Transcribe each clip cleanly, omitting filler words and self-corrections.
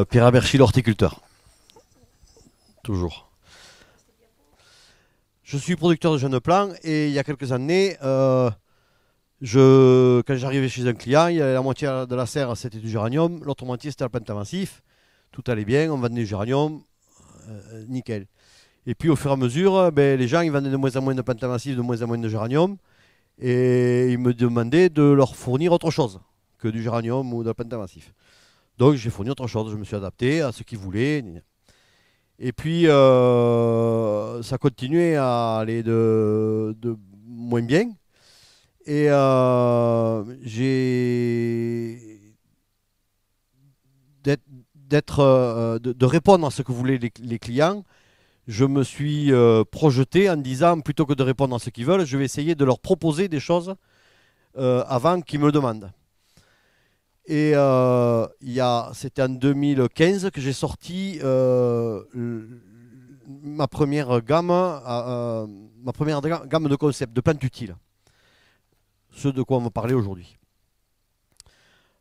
Pierre Aberchi, l'horticulteur. Toujours. Je suis producteur de jeunes plants et il y a quelques années, quand j'arrivais chez un client, il y avait la moitié de la serre c'était du géranium, l'autre moitié c'était un pentamassif. Tout allait bien, on vendait du géranium, nickel. Et puis au fur et à mesure, ben, les gens ils vendaient de moins en moins de pentamassif, de moins en moins de géranium. Et ils me demandaient de leur fournir autre chose que du géranium ou de pentamassif. Donc j'ai fourni autre chose, je me suis adapté à ce qu'ils voulaient. Et puis ça continuait à aller de moins bien. Et de répondre à ce que voulaient les clients, je me suis projeté en disant, plutôt que de répondre à ce qu'ils veulent, je vais essayer de leur proposer des choses avant qu'ils me le demandent. Et c'était en 2015 que j'ai sorti ma première gamme de concepts, de plantes utiles. Ce de quoi on va parler aujourd'hui.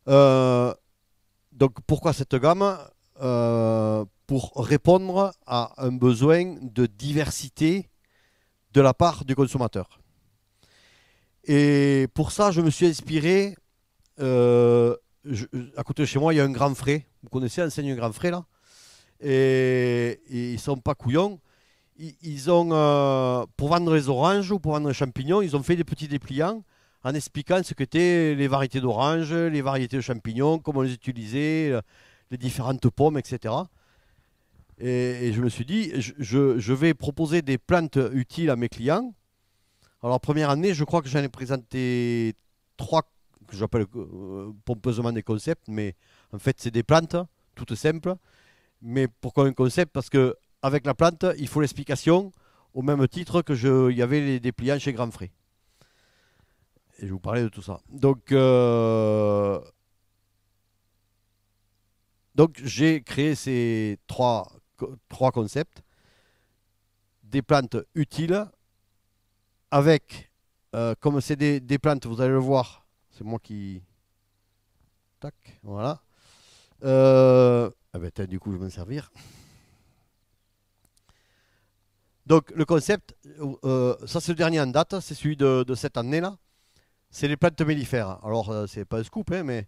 Donc pourquoi cette gamme pour répondre à un besoin de diversité de la part du consommateur. Et pour ça, je me suis inspiré. À côté de chez moi, il y a un grand frais. Vous connaissez l'enseigne Grand Frais là, et ils sont pas couillons. Ils ont, pour vendre les oranges ou pour vendre les champignons, ils ont fait des petits dépliants en expliquant ce qu'étaient les variétés d'oranges, les variétés de champignons, comment les utiliser, les différentes pommes, etc. Et je me suis dit, je vais proposer des plantes utiles à mes clients. Alors, première année, je crois que j'en ai présenté trois que j'appelle pompeusement des concepts, mais en fait, c'est des plantes, toutes simples. Mais pourquoi un concept? Parce que avec la plante, il faut l'explication au même titre que il y avait les dépliants chez Grand Frais. Et je vous parlais de tout ça. Donc j'ai créé ces trois concepts. Des plantes utiles avec, comme c'est des plantes, vous allez le voir, c'est moi qui... Tac, voilà. Ah ben, du coup, je vais m'en servir. Donc le concept, ça c'est le dernier en date, c'est celui de cette année-là. C'est les plantes mellifères. Alors, c'est pas un scoop, hein, mais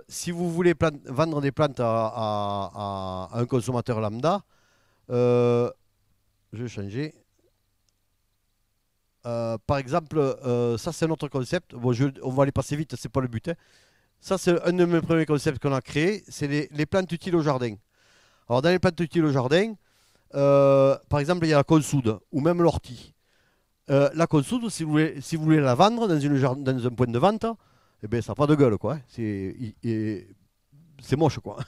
si vous voulez vendre des plantes à un consommateur lambda, je vais changer. Par exemple, ça c'est notre concept. Bon, on va aller passer vite, c'est pas le but, hein. Ça c'est un de mes premiers concepts qu'on a créé, c'est les plantes utiles au jardin. Alors dans les plantes utiles au jardin, par exemple, il y a la consoude ou même l'ortie. La consoude, si vous voulez la vendre dans un point de vente, eh ben, ça n'a pas de gueule, quoi, hein. C'est moche, quoi.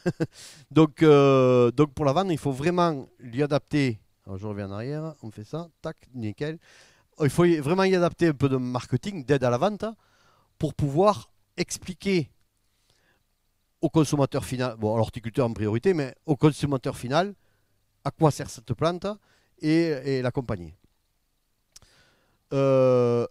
Donc pour la vendre, il faut vraiment lui adapter. Alors je reviens en arrière, on fait ça, tac, nickel. Il faut vraiment y adapter un peu de marketing, d'aide à la vente, pour pouvoir expliquer au consommateur final, bon, à l'horticulteur en priorité, mais au consommateur final, à quoi sert cette plante et l'accompagner. Euh,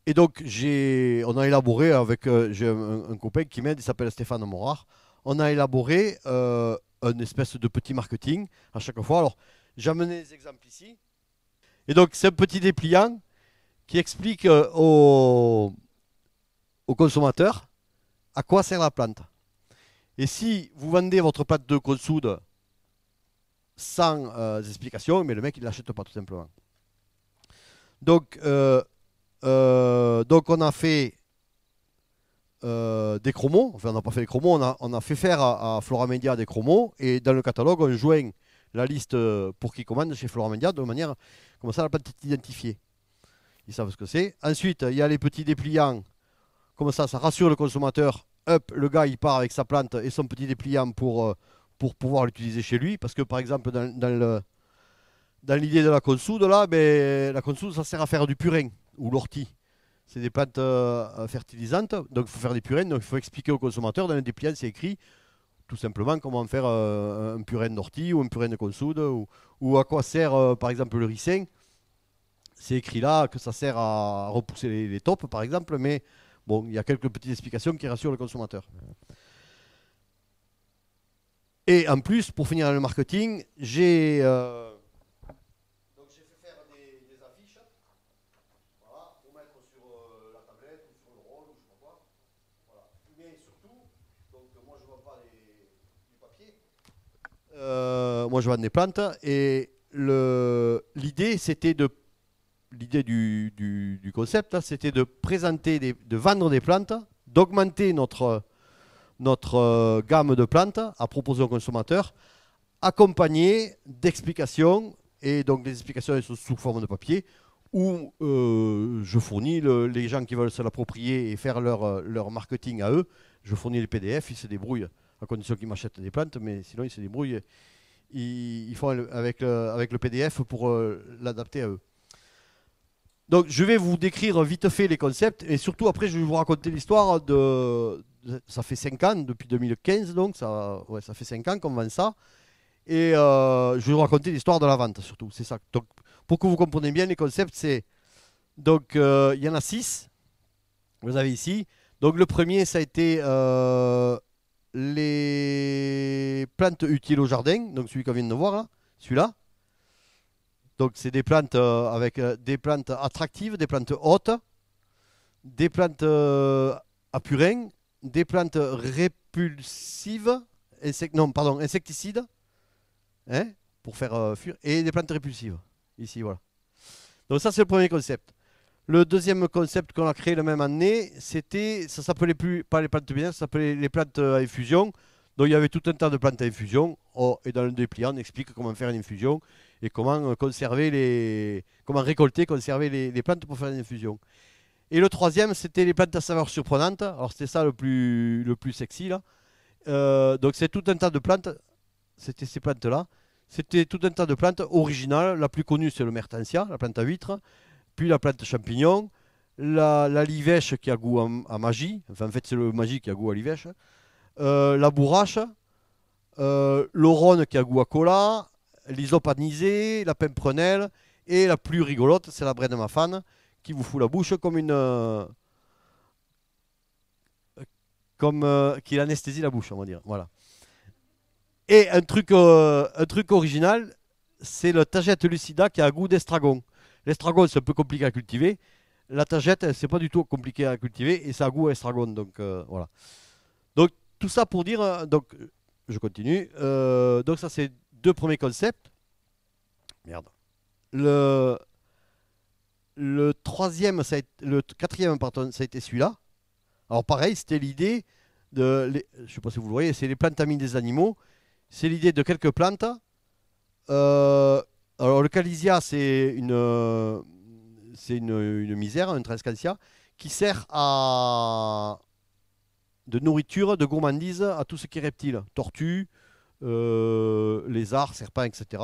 et donc, on a élaboré avec j'ai un copain qui m'aide, il s'appelle Stéphane Morard. On a élaboré un espèce de petit marketing à chaque fois. Alors, j'ai amené des exemples ici. Et donc, c'est un petit dépliant qui explique au consommateur à quoi sert la plante. Et si vous vendez votre plante de consoude sans explication, mais le mec il ne l'achète pas tout simplement. Donc on a fait des chromos, enfin on n'a pas fait des chromos, on a fait faire à Floramedia des chromos, et dans le catalogue on joint la liste pour qu'ils commandent chez Floramedia de manière comme ça la plante est identifiée. Ils savent ce que c'est. Ensuite, il y a les petits dépliants, comme ça rassure le consommateur. Hop, le gars il part avec sa plante et son petit dépliant pour pouvoir l'utiliser chez lui, parce que par exemple dans l'idée de la consoude, là, ben, la consoude, ça sert à faire du purin ou l'ortie. C'est des plantes fertilisantes, donc il faut faire des purins, donc il faut expliquer au consommateur. Dans le dépliant, c'est écrit tout simplement comment faire un purin d'ortie ou un purin de consoude, ou à quoi sert par exemple le ricin. C'est écrit là que ça sert à repousser les taupes, par exemple, mais bon, il y a quelques petites explications qui rassurent le consommateur. Et en plus, pour finir le marketing, j'ai fait faire des affiches, voilà, pour mettre sur la tablette ou sur le rôle ou je sais pas quoi. Voilà. Mais surtout, donc moi je ne vends pas du papier. Moi je vends des plantes et l'idée c'était l'idée du concept, là, c'était de présenter, de vendre des plantes, d'augmenter notre gamme de plantes à proposer aux consommateurs, accompagnées d'explications, et donc les explications elles sont sous forme de papier, où je fournis les gens qui veulent se l'approprier et faire leur marketing à eux, je fournis les PDF, ils se débrouillent, à condition qu'ils m'achètent des plantes, mais sinon ils se débrouillent, ils font avec le PDF pour l'adapter à eux. Donc je vais vous décrire vite fait les concepts et surtout après je vais vous raconter l'histoire Ça fait 5 ans, depuis 2015 donc, ça fait 5 ans qu'on vend ça. Et je vais vous raconter l'histoire de la vente surtout, c'est ça. Donc pour que vous compreniez bien les concepts, c'est... Donc il y en a 6, vous avez ici. Donc le premier ça a été les plantes utiles au jardin, donc celui qu'on vient de voir là, celui-là. Donc c'est des plantes avec des plantes attractives, des plantes hautes, des plantes à purin, des plantes répulsives, non pardon, insecticides, hein, pour faire fuir, et des plantes répulsives. Ici voilà. Donc ça c'est le premier concept. Le deuxième concept qu'on a créé la même année, ça s'appelait plus pas les plantes bien, ça s'appelait les plantes à infusion. Donc il y avait tout un tas de plantes à infusion. Oh, et dans le dépliant, on explique comment faire une infusion et comment comment récolter, conserver les plantes pour faire une infusion. Et le troisième, c'était les plantes à saveur surprenante. Alors c'était ça le plus sexy là. Donc c'est tout un tas de plantes. C'était ces plantes-là. C'était tout un tas de plantes originales. La plus connue, c'est le mertensia, la plante à huître. Puis la plante champignon. La livèche qui a goût à magie. Enfin, en fait, c'est le magie qui a goût à livèche. La bourrache. L'orone qui a goût à cola. L'isopanisée, la pimprenelle. Et la plus rigolote, c'est la braine mafane qui vous fout la bouche comme qui anesthésie la bouche, on va dire. Voilà. Et un truc original, c'est le tagette lucida qui a un goût d'estragon. L'estragon, c'est un peu compliqué à cultiver. La tagette, c'est pas du tout compliqué à cultiver et ça a goût à estragon. Donc voilà. Donc tout ça pour dire, donc je continue. Donc ça, c'est deux premiers concepts. Merde. Le, le quatrième, pardon, ça a été celui-là. Alors pareil, c'était l'idée je ne sais pas si vous le voyez, c'est les plantes amies des animaux. C'est l'idée de quelques plantes. Euh, alors le calisia, c'est une misère, un transcantia, qui sert de nourriture, de gourmandise à tout ce qui est reptile. Tortues, lézards, serpents, etc.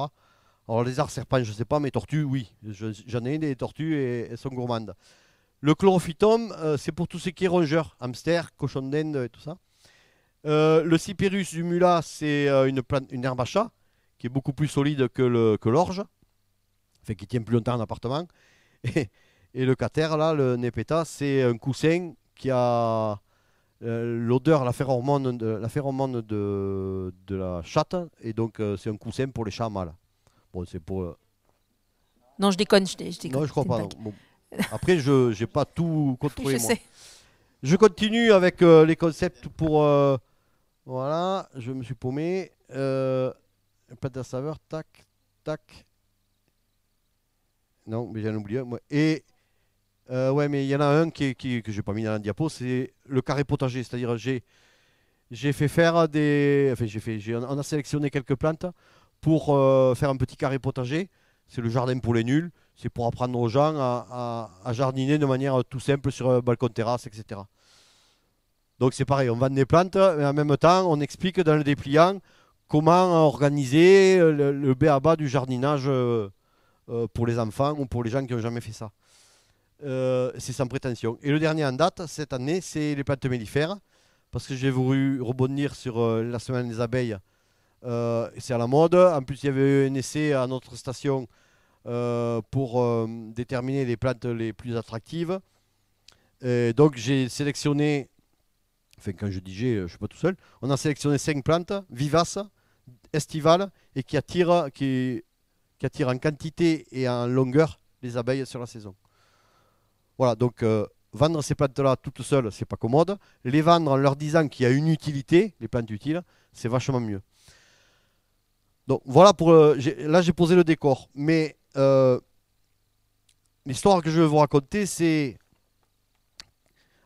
Alors lézards, serpents, je ne sais pas, mais tortues, oui. J'en ai des tortues et elles sont gourmandes. Le chlorophytum, c'est pour tout ce qui est rongeur, hamster, cochon d'Inde et tout ça. Le Cyperus humula, c'est une herbe à chat qui est beaucoup plus solide que l'orge, enfin qui tient plus longtemps en appartement. Et, et le cater, là, le nepeta, c'est un coussin qui a l'odeur, la phéromone de la chatte, et donc c'est un coussin pour les chats mâles. Bon, c'est pour. Non, je déconne, je Non, déconne. je crois C'était une pas. Non. blague. Bon. Après, je n'ai pas tout Oui, contrôlé je moi. sais. Je continue avec les concepts pour. Voilà, je me suis paumé. Pâte à saveur, tac, tac. Non, mais j'en ai oublié. Moi. Et ouais, mais il y en a un que j'ai pas mis dans la diapo, c'est le carré potager. C'est-à-dire, j'ai fait faire des. Enfin, on a sélectionné quelques plantes pour faire un petit carré potager. C'est le jardin pour les nuls. C'est pour apprendre aux gens à jardiner de manière tout simple sur un balcon terrasse, etc. Donc c'est pareil, on vend des plantes, mais en même temps, on explique dans le dépliant comment organiser le b.a.-ba du jardinage pour les enfants ou pour les gens qui n'ont jamais fait ça. C'est sans prétention. Et le dernier en date, cette année, c'est les plantes mellifères, parce que j'ai voulu rebondir sur la semaine des abeilles. C'est à la mode. En plus, il y avait eu un essai à notre station pour déterminer les plantes les plus attractives. Donc j'ai sélectionné, enfin quand je dis j'ai, je ne suis pas tout seul, on a sélectionné 5 plantes vivaces estivale et qui attire en quantité et en longueur les abeilles sur la saison. Voilà, donc vendre ces plantes-là toutes seules, c'est pas commode. Les vendre en leur disant qu'il y a une utilité, les plantes utiles, c'est vachement mieux. Donc voilà, là j'ai posé le décor. Mais l'histoire que je vais vous raconter, c'est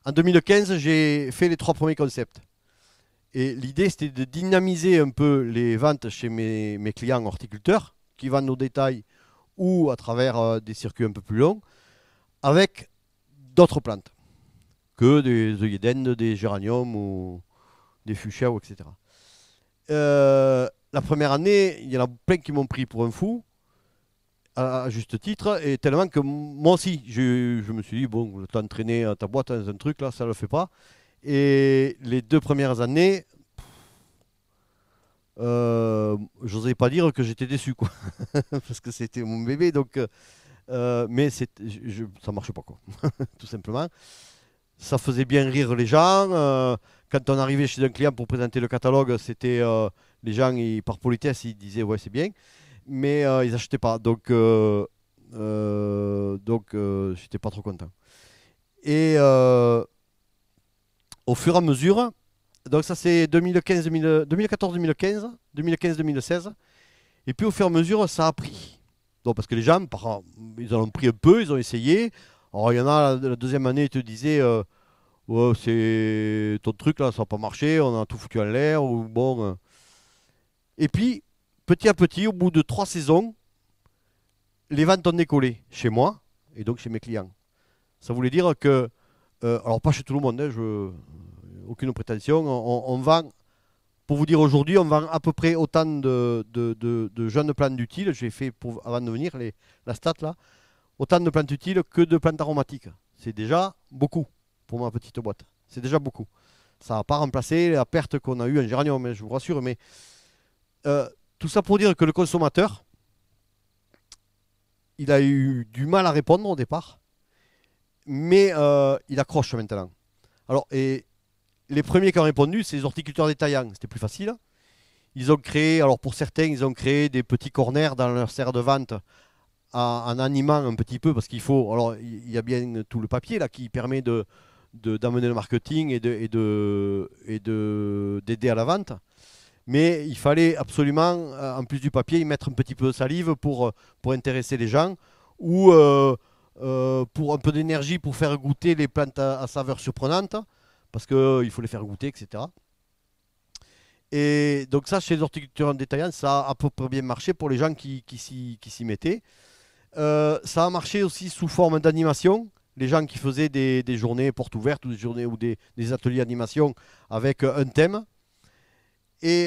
en 2015, j'ai fait les 3 premiers concepts. Et l'idée, c'était de dynamiser un peu les ventes chez mes clients horticulteurs, qui vendent au détail ou à travers des circuits un peu plus longs, avec d'autres plantes que des œillets d'Inde, des géraniums ou des fuchsias, etc. La première année, il y en a plein qui m'ont pris pour un fou, à juste titre, et tellement que moi aussi, je me suis dit, bon, le temps de traîner ta boîte dans un truc, là, ça ne le fait pas. Et les 2 premières années, j'osais pas dire que j'étais déçu, quoi. Parce que c'était mon bébé, donc, mais ça marchait pas, quoi. Tout simplement. Ça faisait bien rire les gens. Quand on arrivait chez un client pour présenter le catalogue, c'était les gens, par politesse, ils disaient ouais, c'est bien, mais ils n'achetaient pas. Donc, j'étais pas trop content. Et au fur et à mesure, donc ça c'est 2014-2015, 2015-2016, et puis au fur et à mesure, ça a pris. Donc, parce que les gens, ils en ont pris un peu, ils ont essayé. Alors, il y en a, la deuxième année, ils te disaient ouais, c'est ton truc là, ça n'a pas marché, on a tout foutu en l'air. Ou bon. Et puis, petit à petit, au bout de 3 saisons, les ventes ont décollé chez moi et donc chez mes clients. Ça voulait dire que, alors pas chez tout le monde, hein, aucune prétention, on vend, pour vous dire aujourd'hui, on vend à peu près autant de jeunes plantes utiles, j'ai fait avant de venir la stat là, autant de plantes utiles que de plantes aromatiques. C'est déjà beaucoup pour ma petite boîte. C'est déjà beaucoup. Ça n'a pas remplacé la perte qu'on a eue en géranium, je vous rassure, mais tout ça pour dire que le consommateur, il a eu du mal à répondre au départ, mais il accroche maintenant. Alors, et les premiers qui ont répondu, c'est les horticulteurs détaillants. C'était plus facile. Ils ont créé, alors pour certains, ils ont créé des petits corners dans leur serre de vente en animant un petit peu, parce qu'il faut. Alors, il y a bien tout le papier là qui permet d'amener le marketing et d'aider à la vente. Mais il fallait absolument, en plus du papier, y mettre un petit peu de salive pour intéresser les gens ou pour un peu d'énergie pour faire goûter les plantes à saveur surprenante parce qu'il faut les faire goûter, etc. Et donc ça, chez les horticulteurs détaillants, ça a à peu près bien marché pour les gens qui s'y mettaient. Ça a marché aussi sous forme d'animation. Les gens qui faisaient des journées portes ouvertes ou des journées ou des ateliers d'animation avec un thème. Et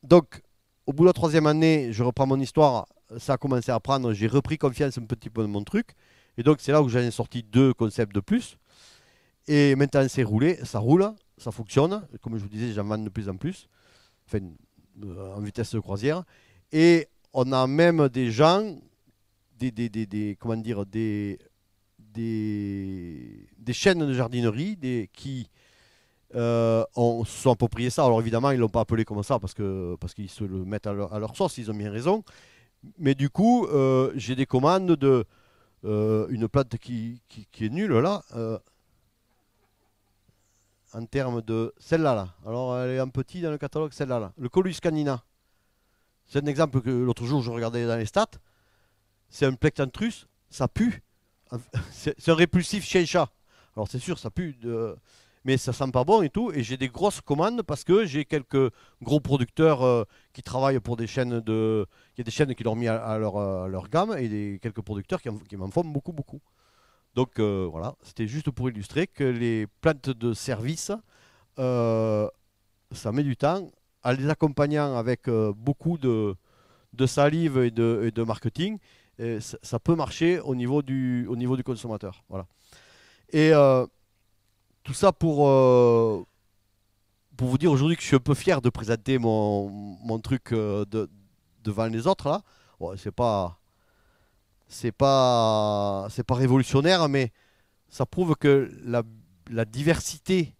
donc, au bout de la 3e année, je reprends mon histoire, ça a commencé à prendre, j'ai repris confiance un petit peu dans mon truc. Et donc, c'est là où j'en ai sorti 2 concepts de plus. Et maintenant, c'est roulé, ça roule, ça fonctionne. Comme je vous disais, j'en vends de plus en plus, enfin, en vitesse de croisière. Et on a même des gens, comment dire, des chaînes de jardinerie qui se sont appropriés ça. Alors évidemment, ils ne l'ont pas appelé comme ça parce qu'ils se le mettent à leur sauce, ils ont bien raison. Mais du coup, j'ai des commandes de une plante qui est nulle là, en termes de celle-là. Là. Alors elle est en petit dans le catalogue, celle-là. Là. Le Colus canina. C'est un exemple que l'autre jour je regardais dans les stats. C'est un Plectantrus, ça pue. C'est un répulsif chien-chat. Alors c'est sûr, ça pue, mais ça sent pas bon et tout. Et j'ai des grosses commandes parce que j'ai quelques gros producteurs qui travaillent pour des chaînes de. Il y a des chaînes qui l'ont mis à leur gamme et quelques producteurs qui m'en font beaucoup, beaucoup. Donc voilà, c'était juste pour illustrer que les plantes de service, ça met du temps. En les accompagnant avec beaucoup de salive et de marketing, ça peut marcher au niveau du consommateur. Voilà. Et tout ça pour vous dire aujourd'hui que je suis un peu fier de présenter mon truc devant les autres là. Bon, c'est pas révolutionnaire, mais ça prouve que la diversité,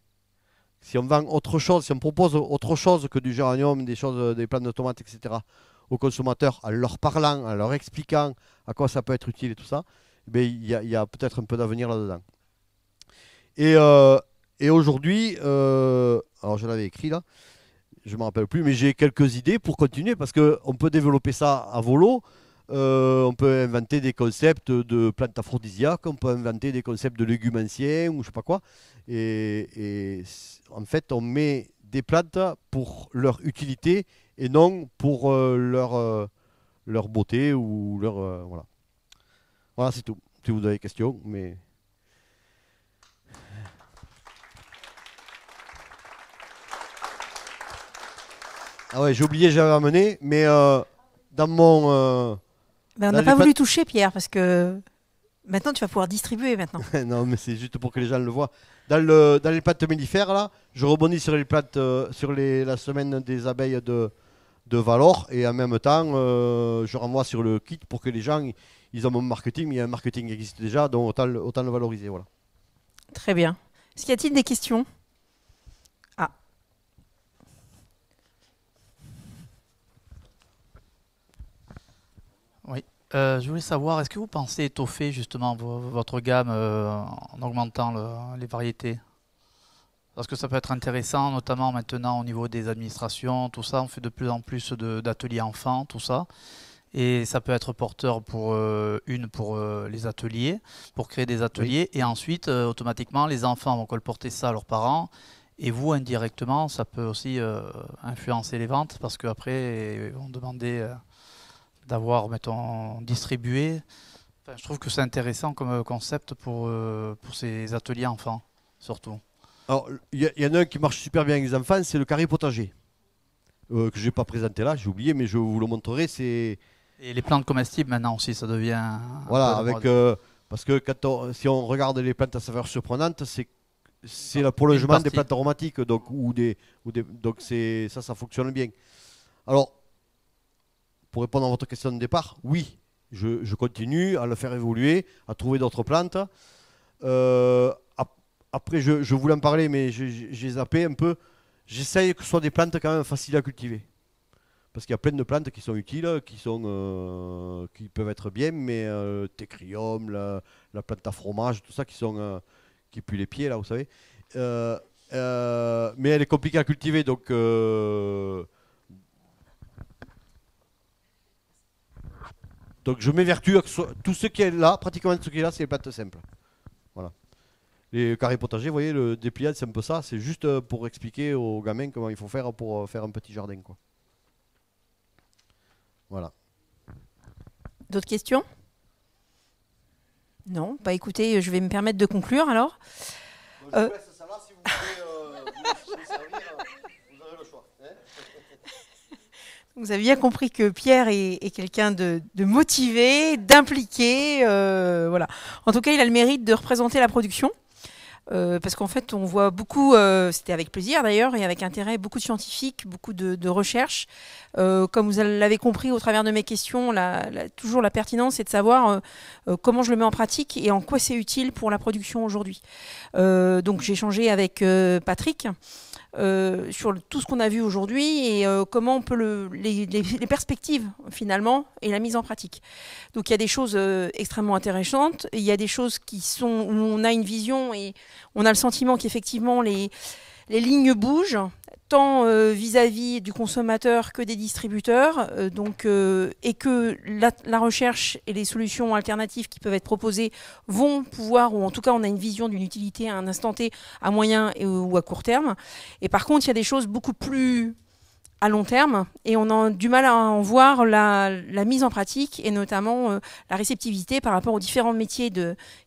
Si on vend autre chose, si on propose autre chose que du géranium, des plantes de tomates, etc., aux consommateurs, en leur parlant, en leur expliquant à quoi ça peut être utile et tout ça, ben, il y a peut-être un peu d'avenir là-dedans. Et aujourd'hui, alors je l'avais écrit là, je ne me rappelle plus, mais j'ai quelques idées pour continuer parce qu'on peut développer ça à volo. On peut inventer des concepts de plantes aphrodisiaques, on peut inventer des concepts de légumes anciens ou je sais pas quoi. En fait, on met des plantes pour leur utilité et non pour leur beauté ou leur voilà. Voilà, c'est tout. Si vous avez des questions, mais ah ouais, j'ai oublié, j'avais amené, mais dans mon Ben, on dans n'a les pas plat- voulu toucher, Pierre, parce que maintenant, tu vas pouvoir distribuer maintenant. non, mais c'est juste pour que les gens le voient. Dans les plantes mellifères, là, je rebondis sur les plantes, la semaine des abeilles de Valor, et en même temps, je renvoie sur le kit pour que les gens, ils ont un marketing, mais il y a un marketing qui existe déjà, donc autant le valoriser, voilà. Très bien. Est-ce qu'il y a-t-il des questions? Ah, Oui. Je voulais savoir, est-ce que vous pensez étoffer justement votre gamme en augmentant les variétés? Parce que ça peut être intéressant, notamment maintenant au niveau des administrations, tout ça. On fait de plus en plus d'ateliers enfants, tout ça. Et ça peut être porteur pour les ateliers, pour créer des Oui. ateliers. Et ensuite, automatiquement, les enfants vont colporter ça à leurs parents. Et vous, indirectement, ça peut aussi influencer les ventes parce qu'après, ils vont demander d'avoir, mettons, distribué. Enfin, je trouve que c'est intéressant comme concept pour ces ateliers enfants, surtout. Alors, il y en a un qui marche super bien avec les enfants, c'est le carré potager. Que je n'ai pas présenté là, j'ai oublié, mais je vous le montrerai. C'est Et les plantes comestibles, maintenant aussi, ça devient un voilà, peu de mode. parce que si on regarde les plantes à saveur surprenante, c'est le prolongement des partie. plantes aromatiques, donc donc ça fonctionne bien. Alors, pour répondre à votre question de départ, oui, je continue à le faire évoluer, à trouver d'autres plantes. Après, je voulais en parler, mais j'ai zappé un peu. J'essaye que ce soit des plantes quand même faciles à cultiver. Parce qu'il y a plein de plantes qui sont utiles, qui peuvent être bien, mais Thécrium, la plante à fromage, tout ça, qui puent les pieds, là, vous savez. Euh, mais elle est compliquée à cultiver, donc je m'évertue à tout ce qui est là, pratiquement tout ce qui est là, c'est les plantes simples. Voilà. Les carrés potagers, vous voyez, le dépliant, c'est un peu ça. C'est juste pour expliquer aux gamins comment il faut faire pour faire un petit jardin, quoi. Voilà. d'autres questions? Non? Bah écoutez, je vais me permettre de conclure alors. Je vous laisse ça là, si vous voulez vous servir, vous aurez le choix. Hein. Vous avez bien compris que Pierre est quelqu'un de motivé, d'impliqué. Voilà. En tout cas, il a le mérite de représenter la production. Parce qu'en fait, on voit beaucoup, c'était avec plaisir d'ailleurs, et avec intérêt, beaucoup de scientifiques, beaucoup de recherches. Comme vous l'avez compris au travers de mes questions, toujours la pertinence, c'est de savoir comment je le mets en pratique et en quoi c'est utile pour la production aujourd'hui. Donc j'ai échangé avec Patrick sur tout ce qu'on a vu aujourd'hui et comment on peut les perspectives finalement et la mise en pratique. Donc il y a des choses extrêmement intéressantes, il y a des choses où on a une vision et on a le sentiment qu'effectivement les lignes bougent, tant vis-à-vis du consommateur que des distributeurs, et que la recherche et les solutions alternatives qui peuvent être proposées vont pouvoir, ou en tout cas on a une vision d'une utilité à un instant T, à moyen ou à court terme. Et par contre, il y a des choses beaucoup plus à long terme et on a du mal à en voir la mise en pratique et notamment la réceptivité par rapport aux différents métiers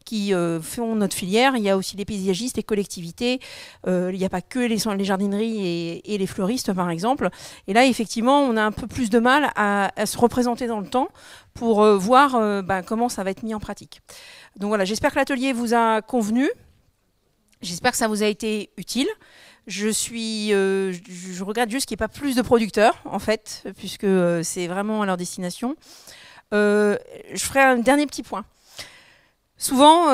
qui font notre filière. Il y a aussi les paysagistes, les collectivités, il n'y a pas que les jardineries et les fleuristes par exemple. Et là effectivement on a un peu plus de mal à se représenter dans le temps pour voir comment ça va être mis en pratique. Donc voilà, j'espère que l'atelier vous a convenu, j'espère que ça vous a été utile. Je regrette juste qu'il n'y ait pas plus de producteurs, en fait, puisque c'est vraiment à leur destination. Je ferai un dernier petit point. Souvent,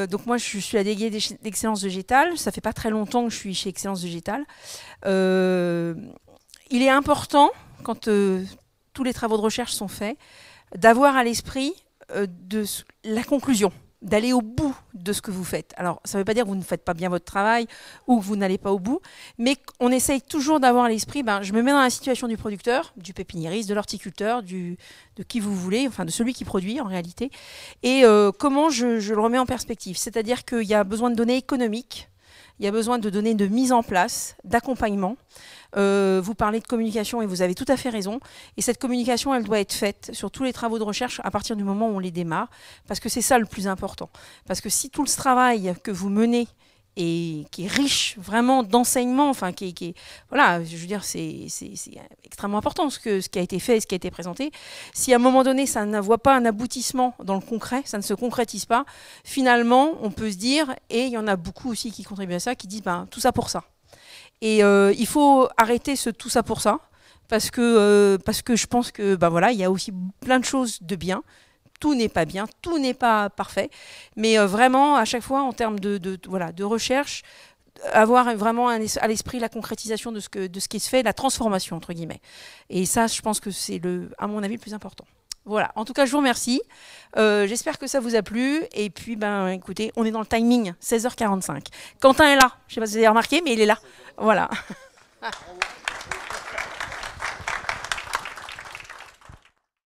donc moi je suis la déléguée d'Excellence Végétale, ça fait pas très longtemps que je suis chez Excellence Végétale. Il est important, quand tous les travaux de recherche sont faits, d'avoir à l'esprit la conclusion, d'aller au bout de ce que vous faites. Alors, ça ne veut pas dire que vous ne faites pas bien votre travail ou que vous n'allez pas au bout, mais on essaye toujours d'avoir à l'esprit, je me mets dans la situation du producteur, du pépiniériste, de l'horticulteur, de qui vous voulez, enfin de celui qui produit en réalité, et comment je le remets en perspective. C'est-à-dire qu'il y a besoin de données économiques, il y a besoin de données de mise en place, d'accompagnement. Vous parlez de communication et vous avez tout à fait raison. Et cette communication, elle doit être faite sur tous les travaux de recherche à partir du moment où on les démarre, parce que c'est ça le plus important. Parce que si tout ce travail que vous menez et qui est riche vraiment d'enseignement, enfin voilà, je veux dire, c'est extrêmement important ce qui a été fait et ce qui a été présenté. Si à un moment donné ça ne voit pas un aboutissement dans le concret, ça ne se concrétise pas, finalement on peut se dire, et il y en a beaucoup aussi qui contribuent à ça, qui disent tout ça pour ça. Et il faut arrêter ce tout ça pour ça, parce que je pense que voilà, il y a aussi plein de choses de bien. Tout n'est pas bien, tout n'est pas parfait, mais vraiment à chaque fois en termes de recherche, avoir vraiment à l'esprit la concrétisation de ce qui se fait, la transformation entre guillemets. Et ça, je pense que c'est à mon avis le plus important. Voilà, en tout cas je vous remercie, j'espère que ça vous a plu, et puis écoutez, on est dans le timing, 16h45. Quentin est là, je ne sais pas si vous avez remarqué, mais il est là, voilà.